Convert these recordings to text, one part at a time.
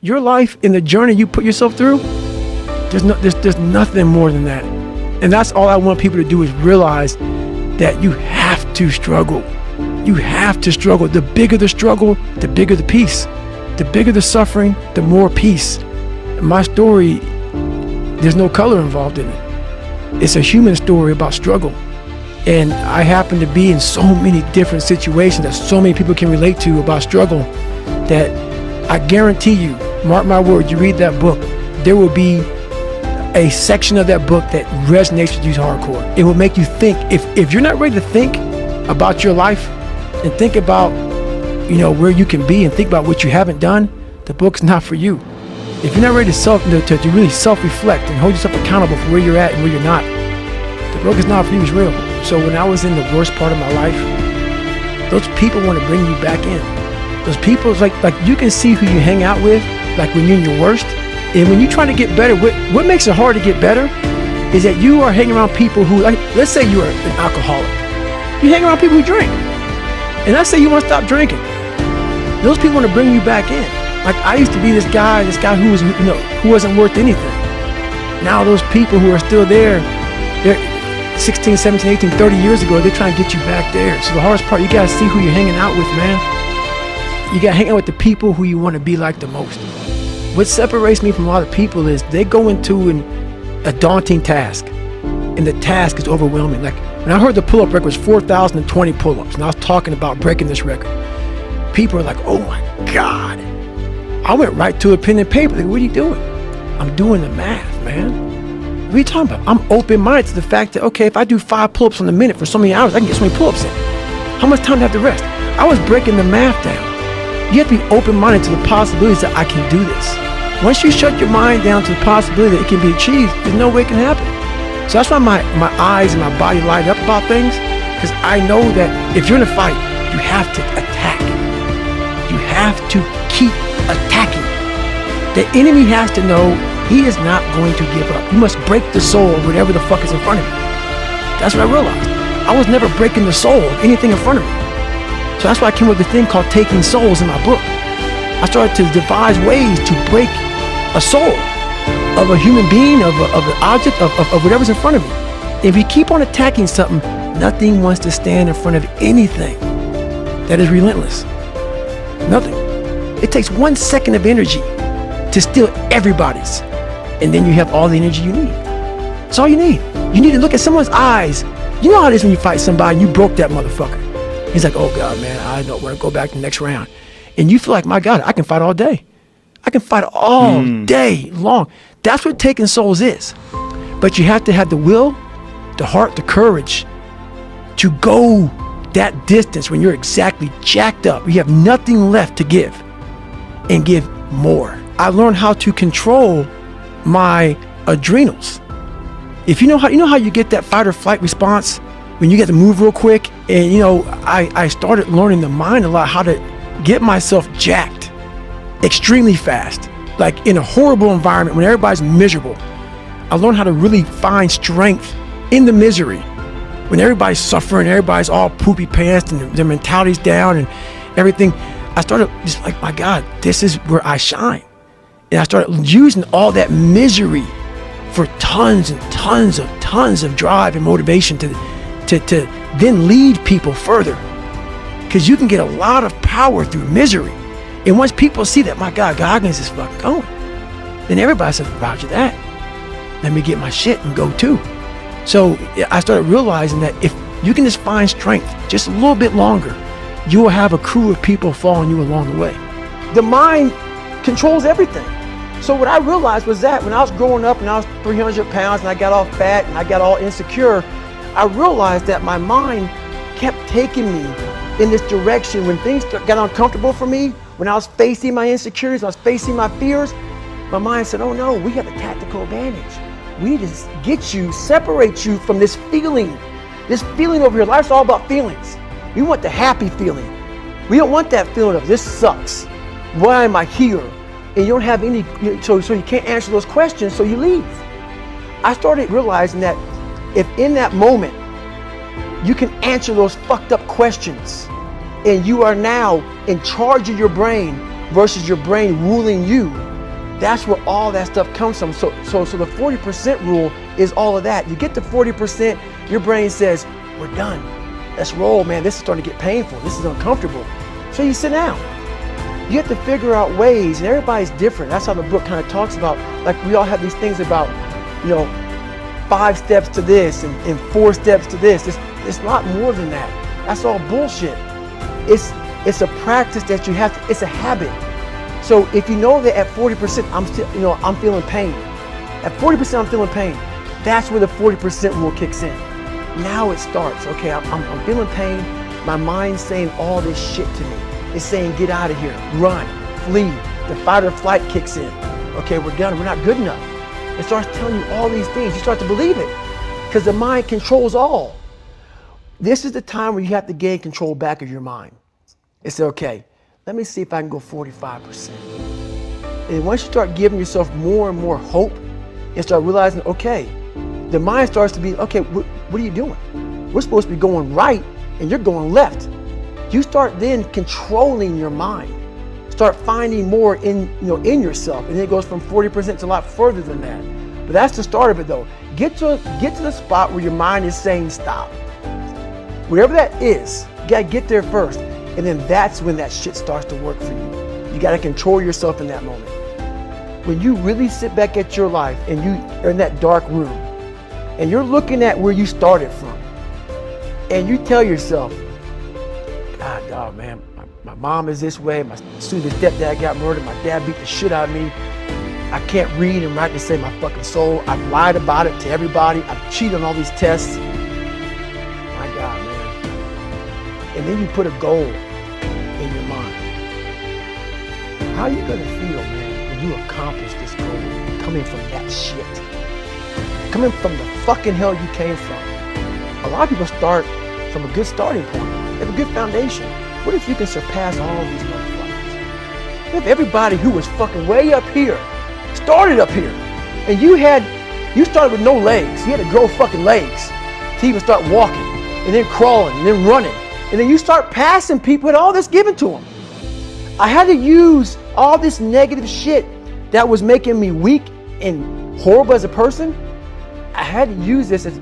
Your life and the journey you put yourself through, there's nothing more than that. And that's all I want people to do, is realize that you have to struggle. You have to struggle. The bigger the struggle, the bigger the peace. The bigger the suffering, the more peace. My story, there's no color involved in it. It's a human story about struggle. And I happen to be in so many different situations that so many people can relate to about struggle, that I guarantee you, mark my word, you read that book, there will be a section of that book that resonates with you hardcore. It will make you think. If you're not ready to think about your life and think about, where you can be, and think about what you haven't done, the book's not for you. If you're not ready to really self-reflect and hold yourself accountable for where you're at and where you're not, the book is not for you. It's real. So when I was in the worst part of my life, those people want to bring you back in. Those people, like you can see who you hang out with, like when you're in your worst. And when you're trying to get better, what makes it hard to get better is that you are hanging around people who, like, let's say you are an alcoholic. You hang around people who drink. And let's say you want to stop drinking. Those people want to bring you back in. Like, I used to be this guy who was, who wasn't worth anything. Now those people who are still there, they're 16, 17, 18, 30 years ago, they're trying to get you back there. So the hardest part, you got to see who you're hanging out with, man. You got to hang out with the people who you want to be like the most. What separates me from a lot of people is they go into a daunting task, and the task is overwhelming. Like, when I heard the pull-up record was 4,020 pull-ups, and I was talking about breaking this record, people are like, oh my God. I went right to a pen and paper. Like, what are you doing? I'm doing the math, man. What are you talking about? I'm open-minded to the fact that, okay, if I do 5 pull-ups in a minute for so many hours, I can get so many pull-ups in. How much time do I have to rest? I was breaking the math down. You have to be open-minded to the possibilities that I can do this. Once you shut your mind down to the possibility that it can be achieved, there's no way it can happen. So that's why my eyes and my body light up about things, because I know that if you're in a fight, you have to attack. You have to keep attacking. The enemy has to know he is not going to give up. You must break the soul of whatever the fuck is in front of you. That's what I realized. I was never breaking the soul of anything in front of me. So that's why I came up with a thing called Taking Souls in my book. I started to devise ways to break a soul of a human being, of an object, of whatever's in front of me. If you keep on attacking something, nothing wants to stand in front of anything that is relentless. Nothing. It takes 1 second of energy to steal everybody's, and then you have all the energy you need. That's all you need. You need to look at someone's eyes. You know how it is when you fight somebody and you broke that motherfucker. He's like, oh God, man, I don't want to go back to the next round. And you feel like, my God, I can fight all day. I can fight all day long. That's what taking souls is. But you have to have the will, the heart, the courage to go that distance when you're exactly jacked up. You have nothing left to give, and give more. I learned how to control my adrenals. If you know how you get that fight or flight response when you get to move real quick, and I started learning the mind a lot, how to get myself jacked extremely fast, like in a horrible environment when everybody's miserable. I learned how to really find strength in the misery when everybody's suffering, everybody's all poopy pants and their mentality's down and everything. I started just like, my God, this is where I shine. And I started using all that misery for tons and tons of drive and motivation to then lead people further. Because you can get a lot of power through misery. And once people see that, my God, Goggins is fucking going, then everybody says, roger that. Let me get my shit and go too. So I started realizing that if you can just find strength just a little bit longer, you will have a crew of people following you along the way. The mind controls everything. So what I realized was that when I was growing up and I was 300 pounds and I got all fat and I got all insecure, I realized that my mind kept taking me in this direction. When things got uncomfortable for me, when I was facing my insecurities, I was facing my fears, my mind said, oh no, we have a tactical advantage. We need to get you, separate you from this feeling over here. Life's all about feelings. We want the happy feeling. We don't want that feeling of this sucks. Why am I here? And you don't have any, so you can't answer those questions, so you leave. I started realizing that if in that moment you can answer those fucked up questions and you are now in charge of your brain versus your brain ruling you, That's where all that stuff comes from. So the 40% rule is all of that. You get to 40%, your brain says, we're done. Let's roll, man. This is starting to get painful. This is uncomfortable. So you sit down. You have to figure out ways, and everybody's different. That's how the book kind of talks about, like we all have these things about, 5 steps to this and 4 steps to this. It's a lot more than that. That's all bullshit. It's a practice that you have to, it's a habit. So if you know that at 40%, I'm feeling pain. At 40% I'm feeling pain. That's where the 40% rule kicks in. Now it starts. Okay, I'm feeling pain. My mind's saying all this shit to me. It's saying get out of here, run, flee. The fight or flight kicks in. Okay, we're done. We're not good enough. It starts telling you all these things. You start to believe it because the mind controls all. This is the time where you have to gain control back of your mind. It's okay. Let me see if I can go 45%. And once you start giving yourself more and more hope and start realizing, okay, the mind starts to be, okay, what are you doing? We're supposed to be going right and you're going left. You start then controlling your mind. Start finding more in yourself. And it goes from 40% to a lot further than that. But that's the start of it though. Get to the spot where your mind is saying stop. Whatever that is, you gotta get there first. And then that's when that shit starts to work for you. You gotta control yourself in that moment. When you really sit back at your life and you are in that dark room and you're looking at where you started from and you tell yourself, God, dog, man, my mom is this way, my stupid stepdad got murdered, my dad beat the shit out of me, I can't read and write to save my fucking soul, I've lied about it to everybody, I've cheated on all these tests. My God, man. And then you put a goal in your mind. How are you gonna feel, man, when you accomplish this goal coming from that shit? Coming from the fucking hell you came from. A lot of people start from a good starting point. They have a good foundation. What if you can surpass all of these motherfuckers? What if everybody who was fucking way up here started up here, and you started with no legs. You had to grow fucking legs to even start walking, and then crawling, and then running, and then you start passing people and all this given to them. I had to use all this negative shit that was making me weak and horrible as a person. I had to use this as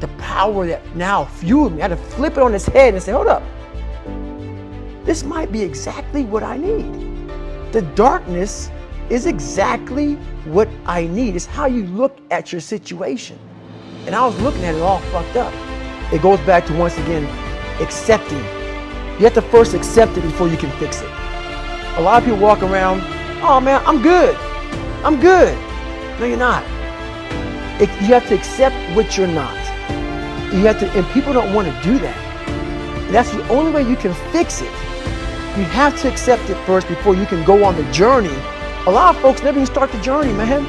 the power that now fueled me. I had to flip it on its head and say, hold up. This might be exactly what I need. The darkness is exactly what I need. It's how you look at your situation. And I was looking at it all fucked up. It goes back to, once again, accepting. You have to first accept it before you can fix it. A lot of people walk around, oh man, I'm good. I'm good. No, you're not. You have to accept what you're not. You have to, and people don't want to do that. And that's the only way you can fix it. You have to accept it first before you can go on the journey. A lot of folks never even start the journey, man.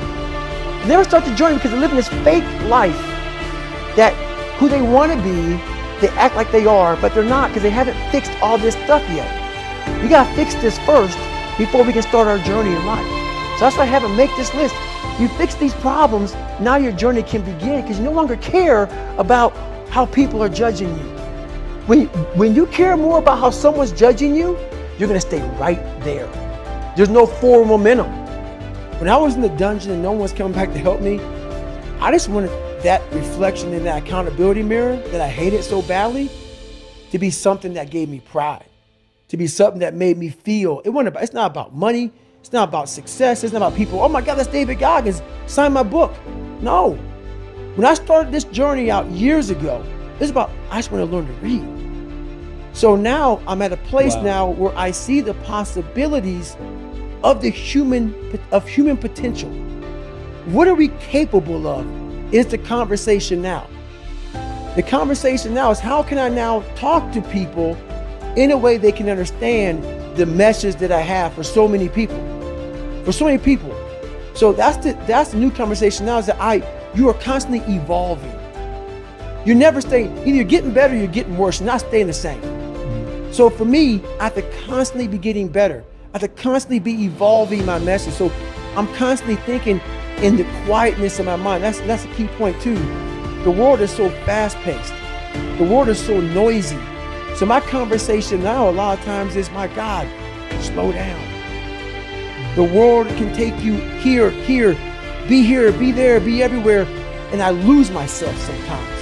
They never start the journey because they're living this fake life that who they want to be, they act like they are, but they're not because they haven't fixed all this stuff yet. We got to fix this first before we can start our journey in life. So that's why I have to make this list. You fix these problems, now your journey can begin because you no longer care about how people are judging you. When you care more about how someone's judging you, you're going to stay right there. There's no forward momentum. When I was in the dungeon and no one was coming back to help me, I just wanted that reflection in that accountability mirror that I hated so badly to be something that gave me pride, to be something that made me feel, it's not about money, it's not about success, it's not about people, oh my God, that's David Goggins, sign my book. No. When I started this journey out years ago, it's about, I just want to learn to read. So now I'm at a place now where I see the possibilities of human potential. What are we capable of is the conversation now. The conversation now is how can I now talk to people in a way they can understand the message that I have for so many people. For so many people. So that's the new conversation now, is that you are constantly evolving. You're never staying, either you're getting better or you're getting worse, you're not staying the same. So for me, I have to constantly be getting better. I have to constantly be evolving my message. So I'm constantly thinking in the quietness of my mind. That's a key point too. The world is so fast-paced. The world is so noisy. So my conversation now a lot of times is, my God, slow down. The world can take you here, be there, be everywhere. And I lose myself sometimes.